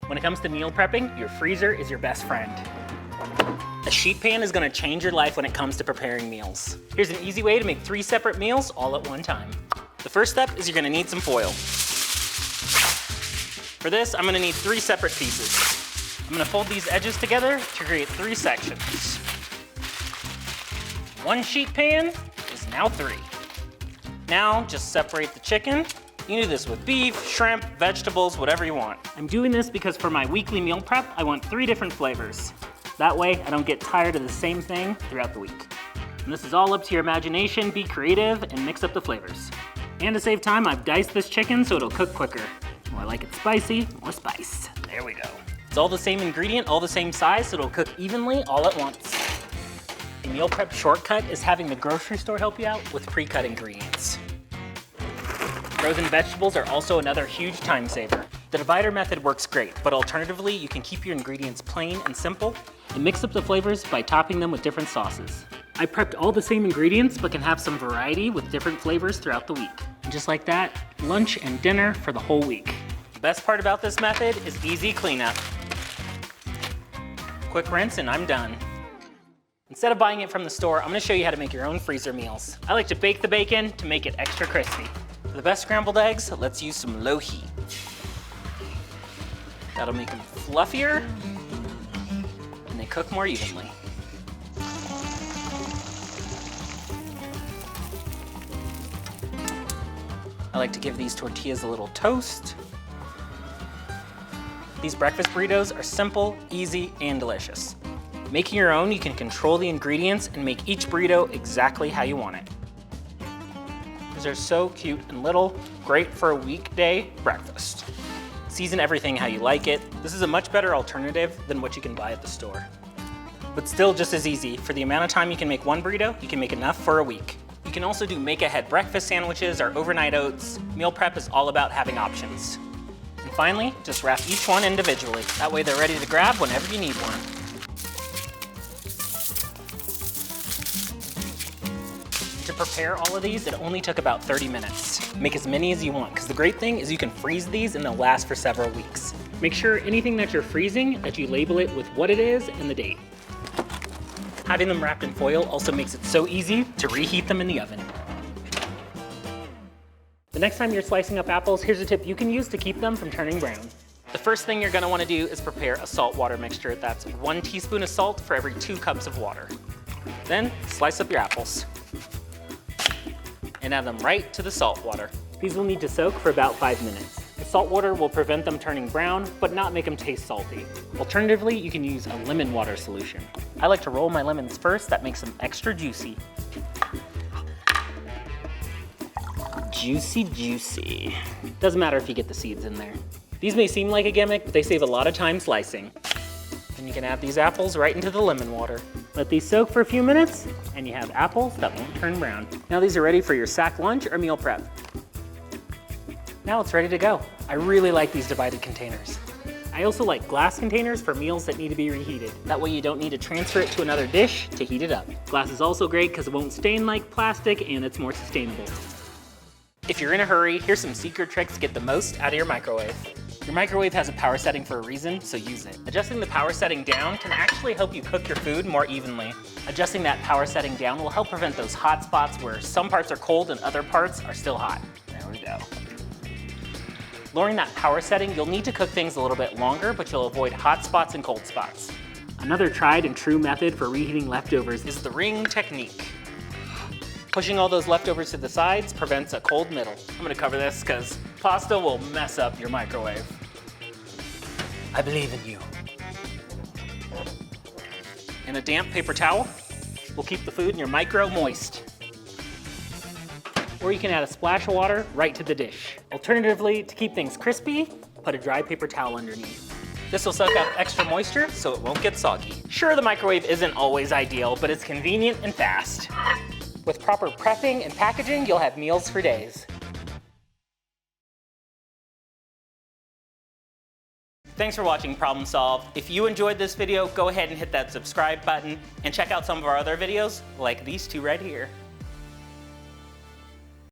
When it comes to meal prepping, your freezer is your best friend. A sheet pan is gonna change your life when it comes to preparing meals. Here's an easy way to make 3 separate meals all at one time. The first step is you're gonna need some foil. For this, I'm gonna need 3 separate pieces. I'm gonna fold these edges together to create 3 sections. 1 sheet pan is now 3. Now, just separate the chicken. You can do this with beef, shrimp, vegetables, whatever you want. I'm doing this because for my weekly meal prep, I want 3 different flavors. That way, I don't get tired of the same thing throughout the week. And this is all up to your imagination. Be creative and mix up the flavors. And to save time, I've diced this chicken so it'll cook quicker. More like it spicy, more spice. There we go. It's all the same ingredient, all the same size, so it'll cook evenly all at once. A meal prep shortcut is having the grocery store help you out with pre-cut ingredients. Frozen vegetables are also another huge time saver. The divider method works great, but alternatively, you can keep your ingredients plain and simple and mix up the flavors by topping them with different sauces. I prepped all the same ingredients, but can have some variety with different flavors throughout the week. And just like that, lunch and dinner for the whole week. The best part about this method is easy cleanup. Quick rinse and I'm done. Instead of buying it from the store, I'm gonna show you how to make your own freezer meals. I like to bake the bacon to make it extra crispy. For the best scrambled eggs, let's use some low heat. That'll make them fluffier and they cook more evenly. I like to give these tortillas a little toast. These breakfast burritos are simple, easy, and delicious. Making your own, you can control the ingredients and make each burrito exactly how you want it. These are so cute and little, great for a weekday breakfast. Season everything how you like it. This is a much better alternative than what you can buy at the store. But still just as easy. For the amount of time you can make one burrito, you can make enough for a week. You can also do make-ahead breakfast sandwiches or overnight oats. Meal prep is all about having options. And finally, just wrap each one individually. That way they're ready to grab whenever you need one. To prepare all of these, it only took about 30 minutes. Make as many as you want, because the great thing is you can freeze these and they'll last for several weeks. Make sure anything that you're freezing, that you label it with what it is and the date. Having them wrapped in foil also makes it so easy to reheat them in the oven. The next time you're slicing up apples, here's a tip you can use to keep them from turning brown. The first thing you're gonna wanna do is prepare a salt-water mixture. That's 1 teaspoon of salt for every 2 cups of water. Then slice up your apples and add them right to the salt water. These will need to soak for about 5 minutes. The salt water will prevent them turning brown, but not make them taste salty. Alternatively, you can use a lemon water solution. I like to roll my lemons first, that makes them extra juicy. Juicy, juicy. Doesn't matter if you get the seeds in there. These may seem like a gimmick, but they save a lot of time slicing. And you can add these apples right into the lemon water. Let these soak for a few minutes, and you have apples that won't turn brown. Now these are ready for your sack lunch or meal prep. Now it's ready to go. I really like these divided containers. I also like glass containers for meals that need to be reheated. That way you don't need to transfer it to another dish to heat it up. Glass is also great because it won't stain like plastic and it's more sustainable. If you're in a hurry, here's some secret tricks to get the most out of your microwave. Your microwave has a power setting for a reason, so use it. Adjusting the power setting down can actually help you cook your food more evenly. Adjusting that power setting down will help prevent those hot spots where some parts are cold and other parts are still hot. There we go. Lowering that power setting, you'll need to cook things a little bit longer, but you'll avoid hot spots and cold spots. Another tried and true method for reheating leftovers is the ring technique. Pushing all those leftovers to the sides prevents a cold middle. I'm gonna cover this because pasta will mess up your microwave. I believe in you. And a damp paper towel will keep the food in your micro moist. Or you can add a splash of water right to the dish. Alternatively, to keep things crispy, put a dry paper towel underneath. This will suck up extra moisture so it won't get soggy. Sure, the microwave isn't always ideal, but it's convenient and fast. With proper prepping and packaging, you'll have meals for days. Thanks for watching Problem Solved. If you enjoyed this video, go ahead and hit that subscribe button and check out some of our other videos like these 2 right here.